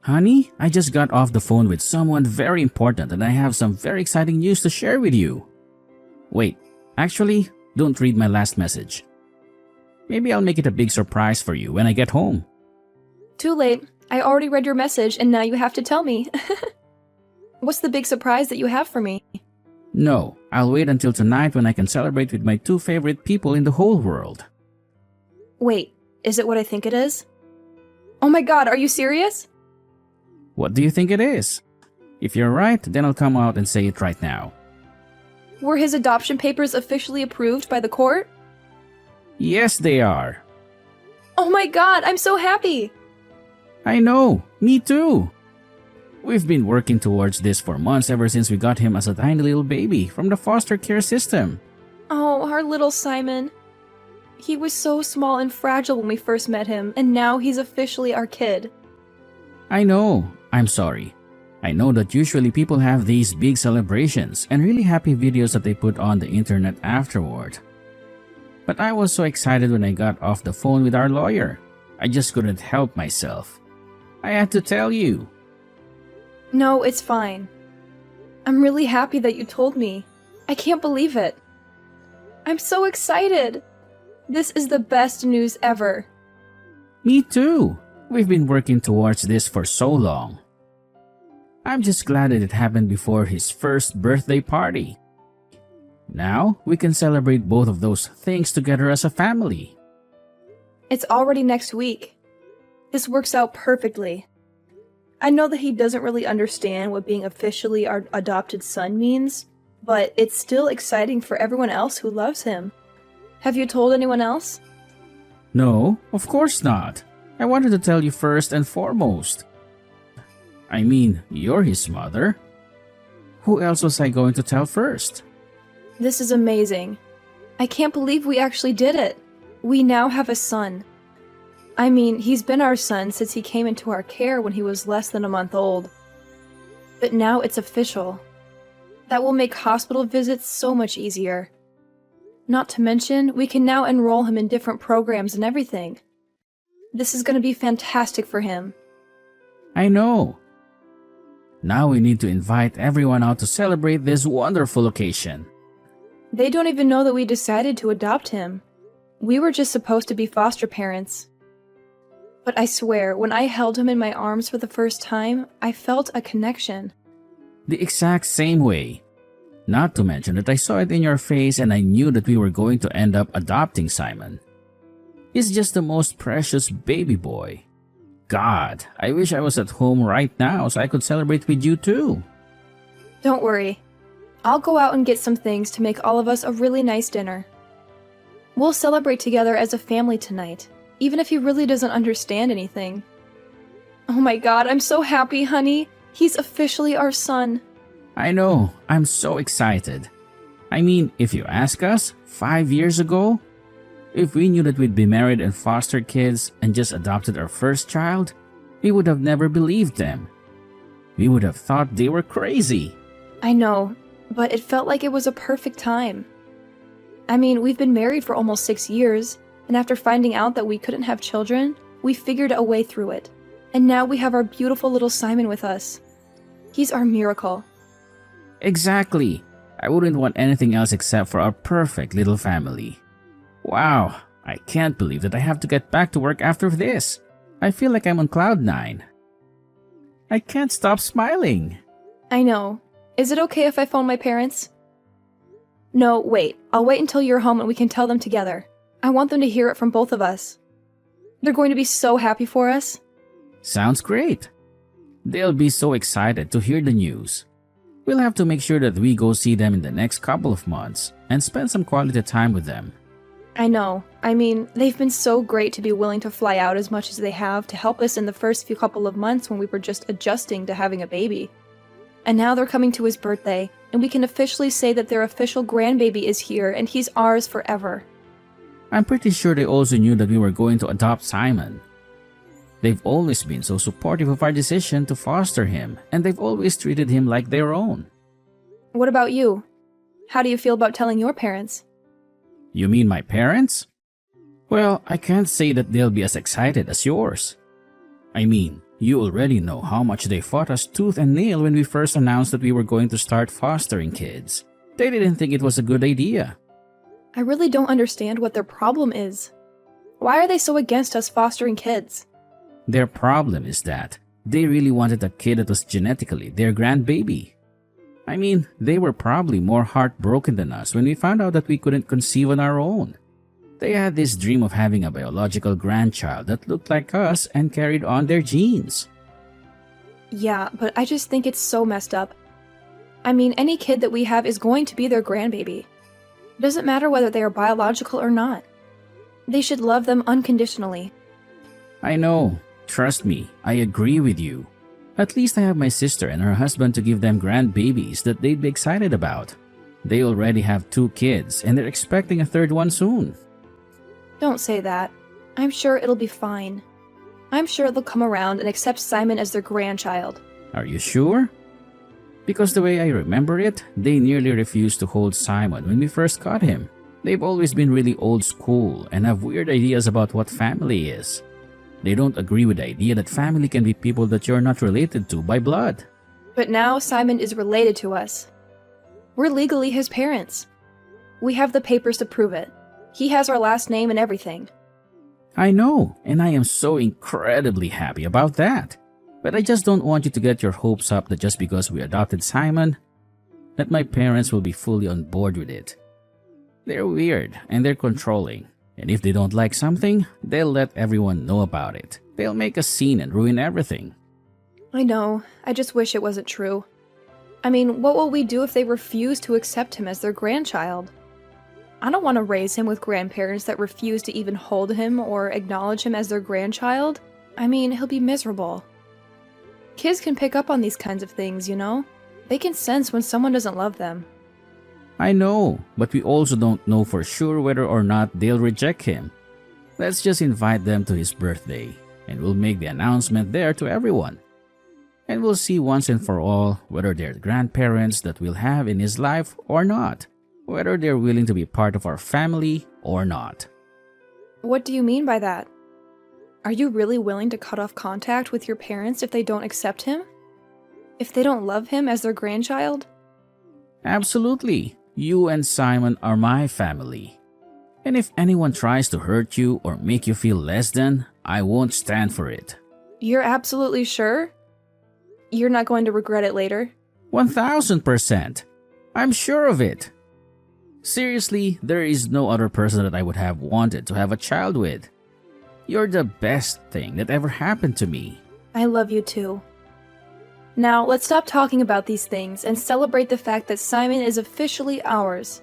Honey, I just got off the phone with someone very important and I have some very exciting news to share with you. Wait, actually, don't read my last message. Maybe I'll make it a big surprise for you when I get home. Too late. I already read your message and now you have to tell me. What's the big surprise that you have for me? No, I'll wait until tonight when I can celebrate with my two favorite people in the whole world. Wait, is it what I think it is? Oh my god, are you serious? What do you think it is? If you're right, then I'll come out and say it right now. Were his adoption papers officially approved by the court? Yes, they are. Oh my god, I'm so happy! I know, me too. We've been working towards this for months ever since we got him as a tiny little baby from the foster care system. Oh, our little Simon. He was so small and fragile when we first met him, and now he's officially our kid. I know, I'm sorry. I know that usually people have these big celebrations and really happy videos that they put on the internet afterward. But I was so excited when I got off the phone with our lawyer. I just couldn't help myself. I had to tell you. No, it's fine. I'm really happy that you told me. I can't believe it. I'm so excited. This is the best news ever. Me too. We've been working towards this for so long. I'm just glad that it happened before his first birthday party. Now, we can celebrate both of those things together as a family. It's already next week. This works out perfectly. I know that he doesn't really understand what being officially our adopted son means, but it's still exciting for everyone else who loves him. Have you told anyone else? No, of course not. I wanted to tell you first and foremost. I mean, you're his mother. Who else was I going to tell first? This is amazing. I can't believe we actually did it. We now have a son. I mean, he's been our son since he came into our care when he was less than a month old. But now it's official. That will make hospital visits so much easier. Not to mention, we can now enroll him in different programs and everything. This is going to be fantastic for him. I know. Now we need to invite everyone out to celebrate this wonderful occasion. They don't even know that we decided to adopt him. We were just supposed to be foster parents. But I swear, when I held him in my arms for the first time, I felt a connection. The exact same way. Not to mention that I saw it in your face and I knew that we were going to end up adopting Simon. He's just the most precious baby boy. God, I wish I was at home right now so I could celebrate with you too. Don't worry. I'll go out and get some things to make all of us a really nice dinner. We'll celebrate together as a family tonight, even if he really doesn't understand anything. Oh my god, I'm so happy, honey. He's officially our son. I know, I'm so excited. I mean, if you ask us, 5 years ago, if we knew that we'd be married and foster kids and just adopted our first child, we would have never believed them. We would have thought they were crazy. I know, but it felt like it was a perfect time. I mean, we've been married for almost 6 years, and after finding out that we couldn't have children, we figured a way through it. And now we have our beautiful little Simon with us. He's our miracle. Exactly. I wouldn't want anything else except for our perfect little family. Wow, I can't believe that I have to get back to work after this. I feel like I'm on cloud 9. I can't stop smiling. I know. Is it okay if I phone my parents? No, wait. I'll wait until you're home and we can tell them together. I want them to hear it from both of us. They're going to be so happy for us. Sounds great. They'll be so excited to hear the news. We'll have to make sure that we go see them in the next couple of months and spend some quality time with them. I know. I mean, they've been so great to be willing to fly out as much as they have to help us in the first few couple of months when we were just adjusting to having a baby. And now they're coming to his birthday, and we can officially say that their official grandbaby is here and he's ours forever. I'm pretty sure they also knew that we were going to adopt Simon. They've always been so supportive of our decision to foster him, and they've always treated him like their own. What about you? How do you feel about telling your parents? You mean my parents? Well, I can't say that they'll be as excited as yours. I mean, You already know how much they fought us tooth and nail when we first announced that we were going to start fostering kids. They didn't think it was a good idea. I really don't understand what their problem is. Why are they so against us fostering kids? Their problem is that they really wanted a kid that was genetically their grandbaby. I mean, they were probably more heartbroken than us when we found out that we couldn't conceive on our own. They had this dream of having a biological grandchild that looked like us and carried on their genes. Yeah, but I just think it's so messed up. I mean, any kid that we have is going to be their grandbaby. It doesn't matter whether they are biological or not. They should love them unconditionally. I know. Trust me, I agree with you. At least I have my sister and her husband to give them grandbabies that they'd be excited about. They already have 2 kids and they're expecting a 3rd one soon. Don't say that. I'm sure it'll be fine. I'm sure they'll come around and accept Simon as their grandchild. Are you sure? Because the way I remember it, they nearly refused to hold Simon when we first caught him. They've always been really old school and have weird ideas about what family is. They don't agree with the idea that family can be people that you're not related to by blood. But now Simon is related to us. We're legally his parents. We have the papers to prove it. He has our last name and everything. I know, and I am so incredibly happy about that. But I just don't want you to get your hopes up that just because we adopted Simon, that my parents will be fully on board with it. They're weird and they're controlling. And if they don't like something, they'll let everyone know about it. They'll make a scene and ruin everything. I know. I just wish it wasn't true. I mean, what will we do if they refuse to accept him as their grandchild? I don't want to raise him with grandparents that refuse to even hold him or acknowledge him as their grandchild. I mean, he'll be miserable. Kids can pick up on these kinds of things, you know? They can sense when someone doesn't love them. I know, but we also don't know for sure whether or not they'll reject him. Let's just invite them to his birthday, and we'll make the announcement there to everyone. And we'll see once and for all whether they're grandparents that we'll have in his life or not, whether they're willing to be part of our family or not. What do you mean by that? Are you really willing to cut off contact with your parents if they don't accept him? If they don't love him as their grandchild? Absolutely. You and Simon are my family. And if anyone tries to hurt you or make you feel less than, I won't stand for it. You're absolutely sure? You're not going to regret it later? 1000%. I'm sure of it. Seriously, there is no other person that I would have wanted to have a child with. You're the best thing that ever happened to me. I love you too. Now, let's stop talking about these things and celebrate the fact that Simon is officially ours.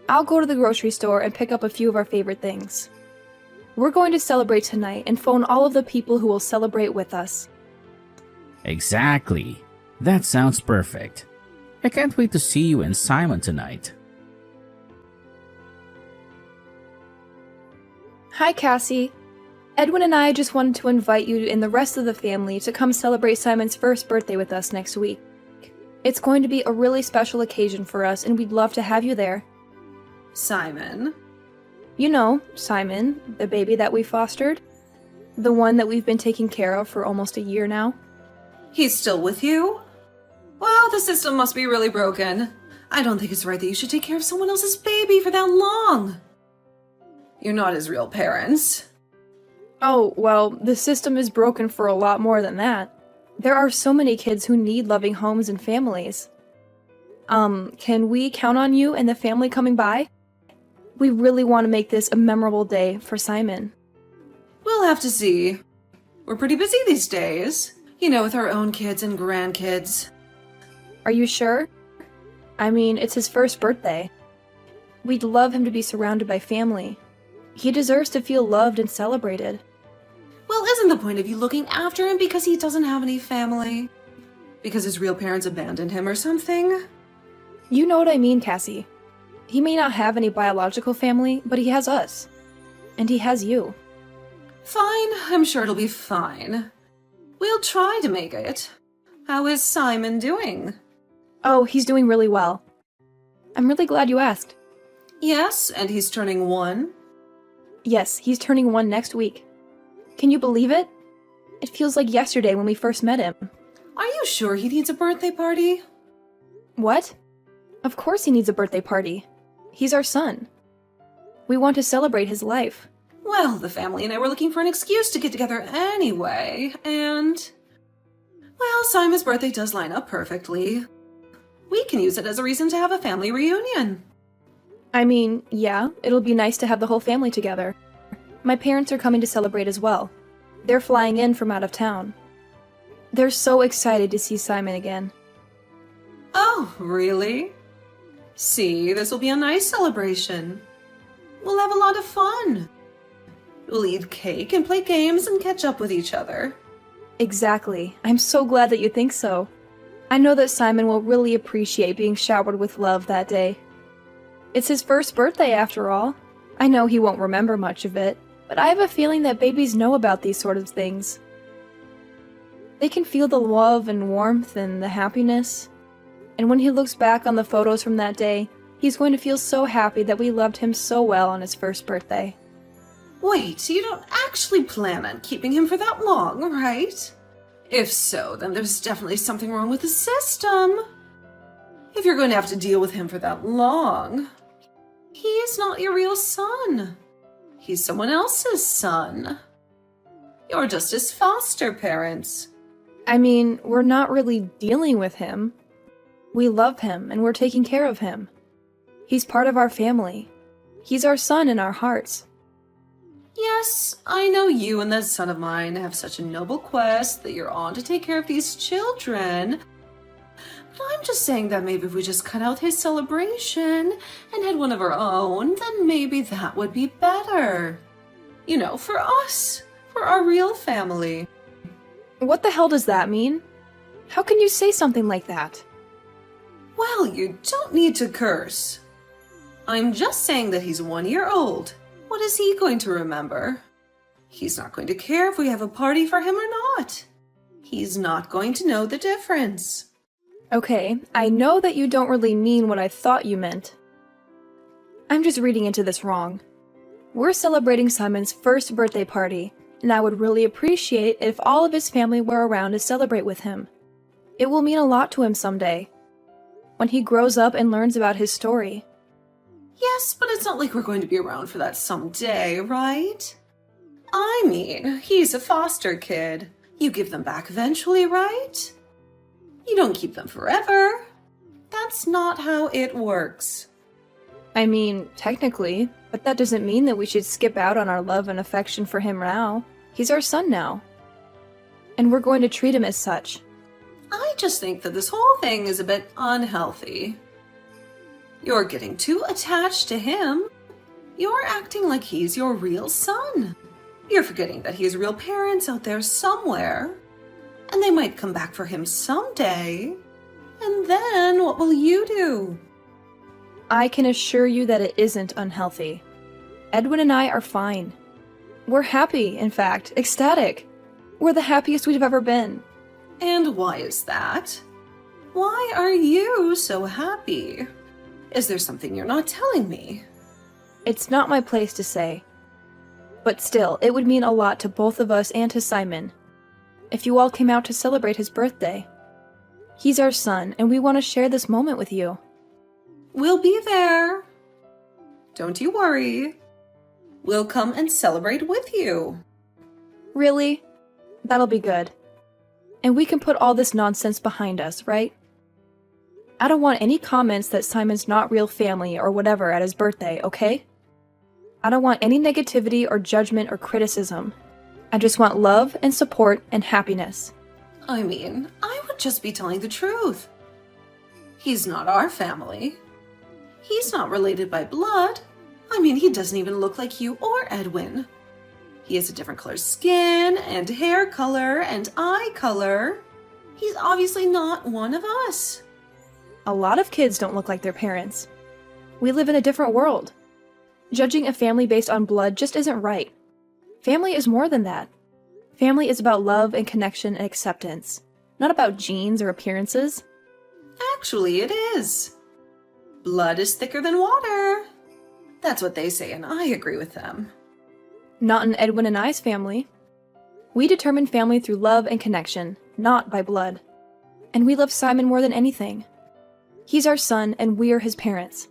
I'll go to the grocery store and pick up a few of our favorite things. We're going to celebrate tonight and phone all of the people who will celebrate with us. Exactly. That sounds perfect. I can't wait to see you and Simon tonight. Hi, Cassie. Edwin and I just wanted to invite you and the rest of the family to come celebrate Simon's first birthday with us next week. It's going to be a really special occasion for us, and we'd love to have you there. Simon? You know, Simon, the baby that we fostered. The one that we've been taking care of for almost a year now. He's still with you? Well, the system must be really broken. I don't think it's right that you should take care of someone else's baby for that long. You're not his real parents. Oh, well, the system is broken for a lot more than that. There are so many kids who need loving homes and families. Can we count on you and the family coming by? We really want to make this a memorable day for Simon. We'll have to see. We're pretty busy these days. You know, with our own kids and grandkids. Are you sure? I mean, it's his first birthday. We'd love him to be surrounded by family. He deserves to feel loved and celebrated. Well, isn't the point of you looking after him because he doesn't have any family? Because his real parents abandoned him or something? You know what I mean, Cassie. He may not have any biological family, but he has us. And he has you. Fine, I'm sure it'll be fine. We'll try to make it. How is Simon doing? Oh, he's doing really well. I'm really glad you asked. Yes, and he's turning 1? Yes, he's turning 1 next week. Can you believe it? It feels like yesterday when we first met him. Are you sure he needs a birthday party? What? Of course he needs a birthday party. He's our son. We want to celebrate his life. Well, the family and I were looking for an excuse to get together anyway, and... Well, Simon's birthday does line up perfectly. We can use it as a reason to have a family reunion. I mean, yeah, it'll be nice to have the whole family together. My parents are coming to celebrate as well. They're flying in from out of town. They're so excited to see Simon again. Oh, really? See, this will be a nice celebration. We'll have a lot of fun. We'll eat cake and play games and catch up with each other. Exactly. I'm so glad that you think so. I know that Simon will really appreciate being showered with love that day. It's his first birthday after all. I know he won't remember much of it, but I have a feeling that babies know about these sort of things. They can feel the love and warmth and the happiness. And when he looks back on the photos from that day, he's going to feel so happy that we loved him so well on his first birthday. Wait, you don't actually plan on keeping him for that long, right? If so, then there's definitely something wrong with the system. If you're going to have to deal with him for that long, he is not your real son. He's someone else's son. You're just his foster parents. I mean, we're not really dealing with him. We love him and we're taking care of him. He's part of our family. He's our son in our hearts. Yes, I know you and that son of mine have such a noble quest that you're on to take care of these children. But I'm just saying that maybe if we just cut out his celebration and had one of our own, then maybe that would be better. You know, for us, for our real family. What the hell does that mean? How can you say something like that? Well, you don't need to curse. I'm just saying that he's 1 year old. What is he going to remember? He's not going to care if we have a party for him or not. He's not going to know the difference. Okay, I know that you don't really mean what I thought you meant. I'm just reading into this wrong. We're celebrating Simon's first birthday party, and I would really appreciate it if all of his family were around to celebrate with him. It will mean a lot to him someday, when he grows up and learns about his story. Yes, but it's not like we're going to be around for that someday, right? I mean, he's a foster kid. You give them back eventually, right? You don't keep them forever. That's not how it works. I mean, technically, but that doesn't mean that we should skip out on our love and affection for him now. He's our son now. And we're going to treat him as such. I just think that this whole thing is a bit unhealthy. You're getting too attached to him. You're acting like he's your real son. You're forgetting that he has real parents out there somewhere. And they might come back for him someday. And then what will you do? I can assure you that it isn't unhealthy. Edwin and I are fine. We're happy, in fact, ecstatic. We're the happiest we've ever been. And why is that? Why are you so happy? Is there something you're not telling me? It's not my place to say. But still, it would mean a lot to both of us and to Simon if you all came out to celebrate his birthday. He's our son, and we want to share this moment with you. We'll be there. Don't you worry. We'll come and celebrate with you. Really? That'll be good. And we can put all this nonsense behind us, right? I don't want any comments that Simon's not real family or whatever at his birthday, okay? I don't want any negativity or judgment or criticism. I just want love and support and happiness. I mean, I would just be telling the truth. He's not our family. He's not related by blood. I mean, he doesn't even look like you or Edwin. He has a different color skin and hair color and eye color. He's obviously not one of us. A lot of kids don't look like their parents. We live in a different world. Judging a family based on blood just isn't right. Family is more than that. Family is about love and connection and acceptance, not about genes or appearances. Actually, it is. Blood is thicker than water. That's what they say, and I agree with them. Not in Edwin and I's family. We determine family through love and connection, not by blood. And we love Simon more than anything. He's our son and we're his parents.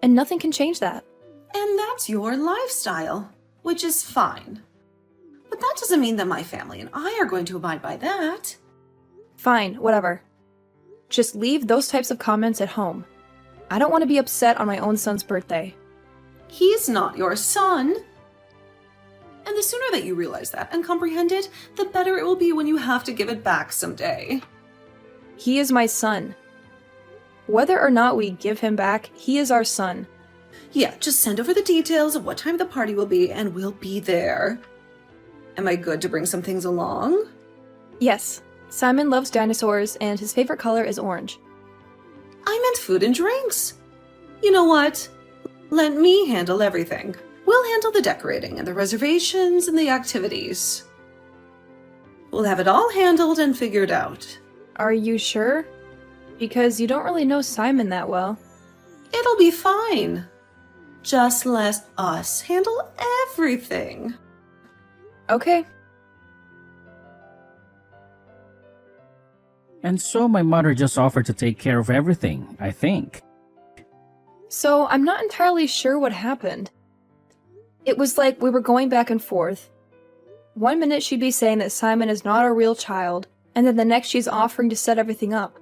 And nothing can change that. And that's your lifestyle, which is fine. But that doesn't mean that my family and I are going to abide by that. Fine, whatever. Just leave those types of comments at home. I don't want to be upset on my own son's birthday. He's not your son. And the sooner that you realize that and comprehend it, the better it will be when you have to give it back someday. He is my son. Whether or not we give him back, he is our son. Yeah, just send over the details of what time the party will be and we'll be there. Am I good to bring some things along? Yes, Simon loves dinosaurs and his favorite color is orange. I meant food and drinks. You know what? Let me handle everything. We'll handle the decorating and the reservations and the activities. We'll have it all handled and figured out. Are you sure? Because you don't really know Simon that well. It'll be fine. Just let us handle everything. Okay. And so my mother just offered to take care of everything, I think. So I'm not entirely sure what happened. It was like we were going back and forth. One minute she'd be saying that Simon is not our real child, and then the next she's offering to set everything up.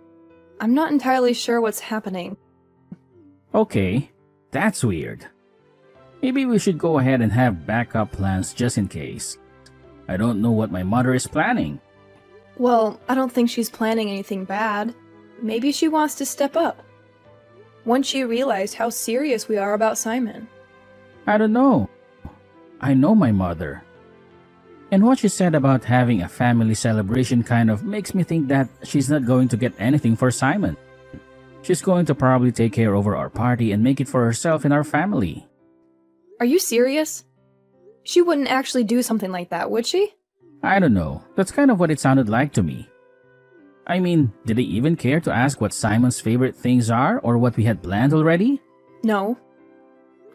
I'm not entirely sure what's happening. Okay, that's weird. Maybe we should go ahead and have backup plans just in case. I don't know what my mother is planning. Well, I don't think she's planning anything bad. Maybe she wants to step up. Once she realized how serious we are about Simon. I don't know. I know my mother. And what she said about having a family celebration kind of makes me think that she's not going to get anything for Simon. She's going to probably take care over our party and make it for herself and our family. Are you serious? She wouldn't actually do something like that, would she? I don't know. That's kind of what it sounded like to me. I mean, did they even care to ask what Simon's favorite things are or what we had planned already? No.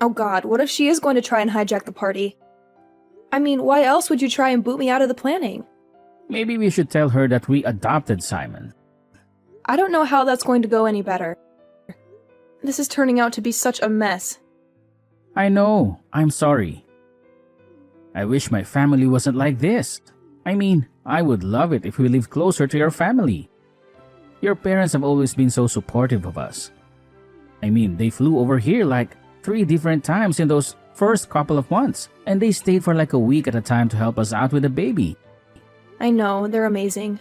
Oh god, what if she is going to try and hijack the party? I mean, why else would you try and boot me out of the planning? Maybe we should tell her that we adopted Simon. I don't know how that's going to go any better. This is turning out to be such a mess. I know. I'm sorry. I wish my family wasn't like this. I mean, I would love it if we lived closer to your family. Your parents have always been so supportive of us. I mean, they flew over here like 3 different times in those first couple of months, and they stayed for like a week at a time to help us out with the baby. I know, they're amazing.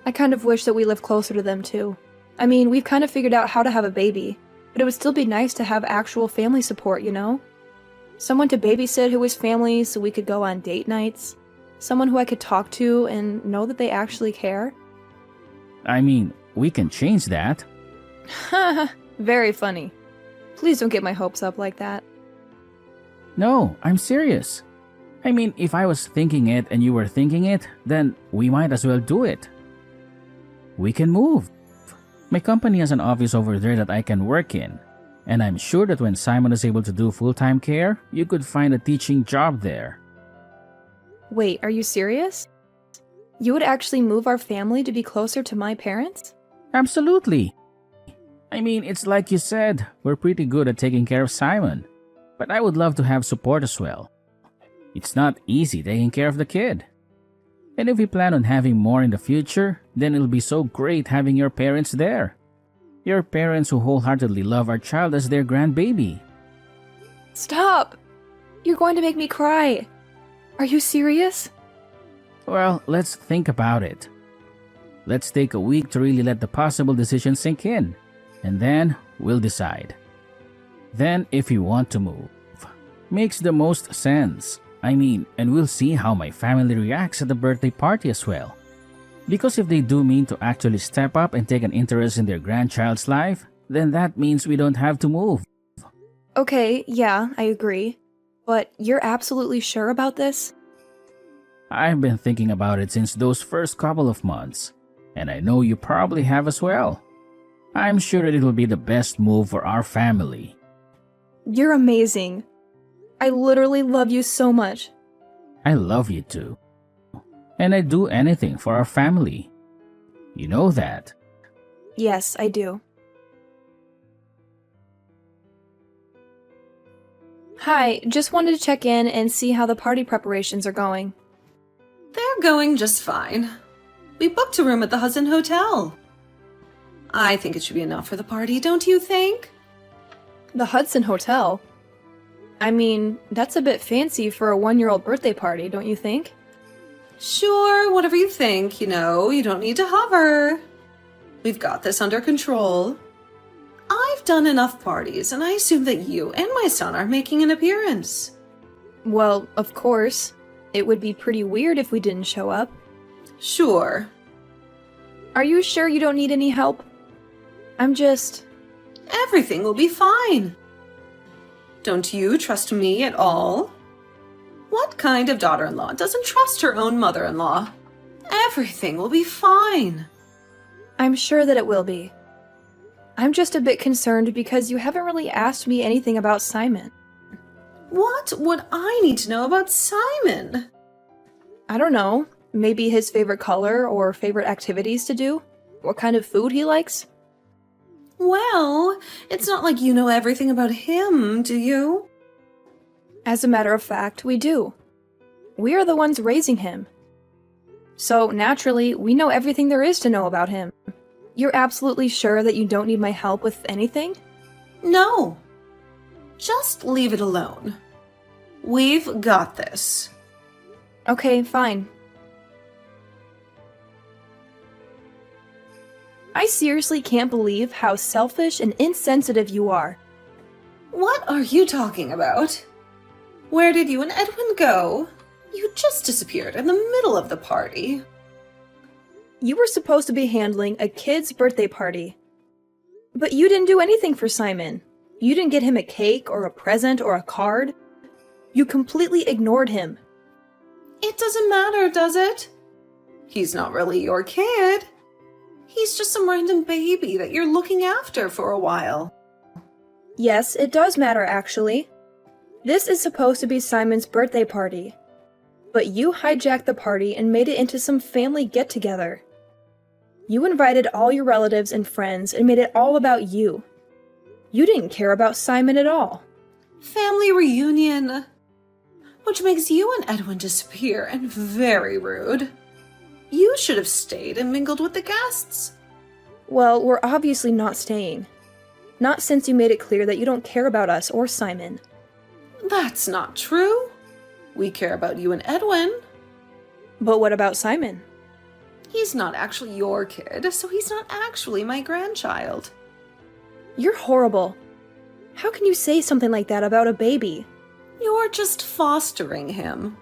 I kind of wish that we lived closer to them too. I mean, we've kind of figured out how to have a baby, but it would still be nice to have actual family support, you know? Someone to babysit who was family so we could go on date nights. Someone who I could talk to and know that they actually care. I mean, we can change that. Haha, very funny. Please don't get my hopes up like that. No, I'm serious. I mean, if I was thinking it and you were thinking it, then we might as well do it. We can move. My company has an office over there that I can work in. And I'm sure that when Simon is able to do full-time care, you could find a teaching job there. Wait, are you serious? You would actually move our family to be closer to my parents? Absolutely. I mean, it's like you said, we're pretty good at taking care of Simon. But I would love to have support as well. It's not easy taking care of the kid. And if we plan on having more in the future, then it'll be so great having your parents there. Your parents who wholeheartedly love our child as their grandbaby. Stop! You're going to make me cry. Are you serious? Well, let's think about it. Let's take a week to really let the possible decision sink in. And then we'll decide. Then if you want to move. Makes the most sense. I mean, and we'll see how my family reacts at the birthday party as well. Because if they do mean to actually step up and take an interest in their grandchild's life, then that means we don't have to move. Okay, yeah, I agree. But you're absolutely sure about this? I've been thinking about it since those first couple of months, and I know you probably have as well. I'm sure that it'll be the best move for our family. You're amazing. I literally love you so much. I love you too. And I'd do anything for our family. You know that. Yes, I do. Hi, just wanted to check in and see how the party preparations are going. They're going just fine. We booked a room at the Hudson Hotel. I think it should be enough for the party, don't you think? The Hudson Hotel? I mean, that's a bit fancy for a 1-year-old birthday party, don't you think? Sure, whatever you think, you don't need to hover. We've got this under control. I've done enough parties, and I assume that you and my son are making an appearance. Well, of course. It would be pretty weird if we didn't show up. Sure. Are you sure you don't need any help? Everything will be fine. Don't you trust me at all? What kind of daughter-in-law doesn't trust her own mother-in-law? Everything will be fine. I'm sure that it will be. I'm just a bit concerned because you haven't really asked me anything about Simon. What would I need to know about Simon? I don't know. Maybe his favorite color or favorite activities to do? What kind of food he likes? Well, it's not like you know everything about him, do you? As a matter of fact, we do. We are the ones raising him. So, naturally, we know everything there is to know about him. You're absolutely sure that you don't need my help with anything? No. Just leave it alone. We've got this. Okay, fine. I seriously can't believe how selfish and insensitive you are. What are you talking about? Where did you and Edwin go? You just disappeared in the middle of the party. You were supposed to be handling a kid's birthday party. But you didn't do anything for Simon. You didn't get him a cake or a present or a card. You completely ignored him. It doesn't matter, does it? He's not really your kid. He's just some random baby that you're looking after for a while. Yes, it does matter, actually. This is supposed to be Simon's birthday party. But you hijacked the party and made it into some family get-together. You invited all your relatives and friends and made it all about you. You didn't care about Simon at all. Family reunion. Which makes you and Edwin disappear and very rude. You should have stayed and mingled with the guests. Well, we're obviously not staying. Not since you made it clear that you don't care about us or Simon. That's not true. We care about you and Edwin. But what about Simon? He's not actually your kid, so he's not actually my grandchild. You're horrible. How can you say something like that about a baby? You're just fostering him.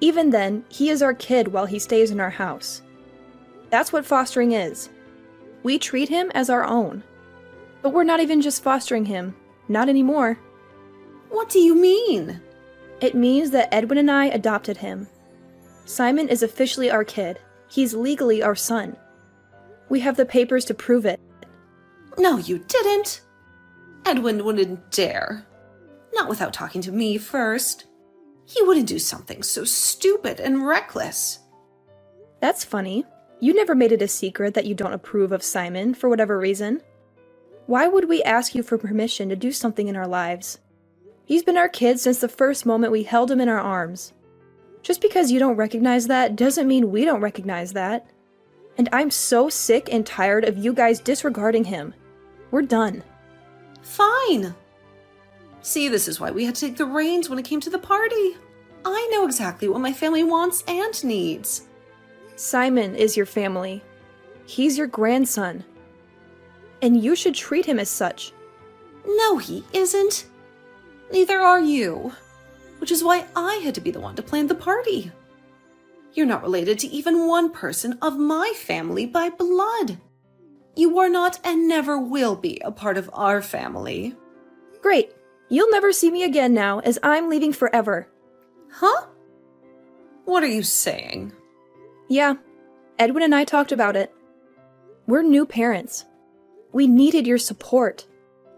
Even then, he is our kid while he stays in our house. That's what fostering is. We treat him as our own. But we're not even just fostering him. Not anymore. What do you mean? It means that Edwin and I adopted him. Simon is officially our kid. He's legally our son. We have the papers to prove it. No, you didn't. Edwin wouldn't dare. Not without talking to me first. He wouldn't do something so stupid and reckless. That's funny. You never made it a secret that you don't approve of Simon for whatever reason. Why would we ask you for permission to do something in our lives? He's been our kid since the first moment we held him in our arms. Just because you don't recognize that doesn't mean we don't recognize that. And I'm so sick and tired of you guys disregarding him. We're done. Fine. See, this is why we had to take the reins when it came to the party. I know exactly what my family wants and needs. Simon is your family. He's your grandson. And you should treat him as such. No, he isn't. Neither are you. Which is why I had to be the one to plan the party. You're not related to even one person of my family by blood. You are not and never will be a part of our family. Great. You'll never see me again now, as I'm leaving forever. Huh? What are you saying? Yeah, Edwin and I talked about it. We're new parents. We needed your support,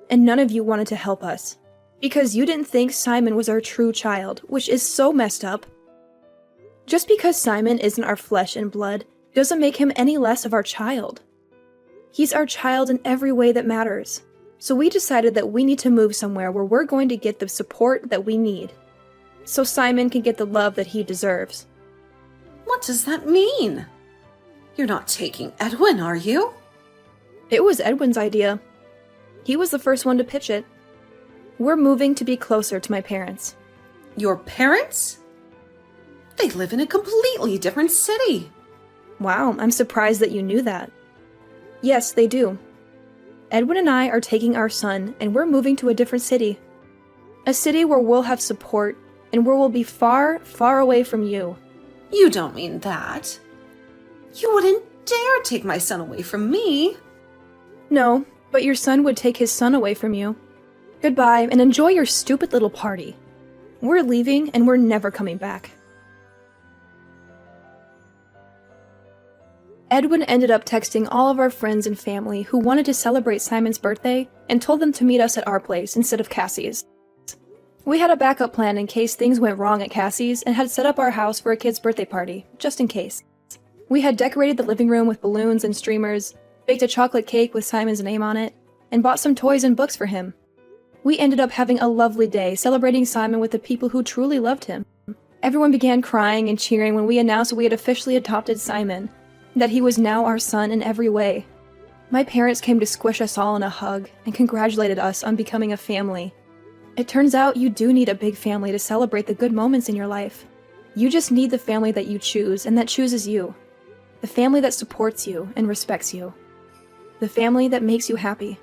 and none of you wanted to help us. Because you didn't think Simon was our true child, which is so messed up. Just because Simon isn't our flesh and blood doesn't make him any less of our child. He's our child in every way that matters. So we decided that we need to move somewhere where we're going to get the support that we need, so Simon can get the love that he deserves. What does that mean? You're not taking Edwin, are you? It was Edwin's idea. He was the first one to pitch it. We're moving to be closer to my parents. Your parents? They live in a completely different city. Wow, I'm surprised that you knew that. Yes, they do. Edwin and I are taking our son, and we're moving to a different city. A city where we'll have support, and where we'll be far, far away from you. You don't mean that. You wouldn't dare take my son away from me. No, but your son would take his son away from you. Goodbye, and enjoy your stupid little party. We're leaving, and we're never coming back. Edwin ended up texting all of our friends and family who wanted to celebrate Simon's birthday and told them to meet us at our place instead of Cassie's. We had a backup plan in case things went wrong at Cassie's and had set up our house for a kid's birthday party, just in case. We had decorated the living room with balloons and streamers, baked a chocolate cake with Simon's name on it, and bought some toys and books for him. We ended up having a lovely day celebrating Simon with the people who truly loved him. Everyone began crying and cheering when we announced we had officially adopted Simon, that he was now our son in every way. My parents came to squish us all in a hug and congratulated us on becoming a family. It turns out you do need a big family to celebrate the good moments in your life. You just need the family that you choose and that chooses you. The family that supports you and respects you. The family that makes you happy.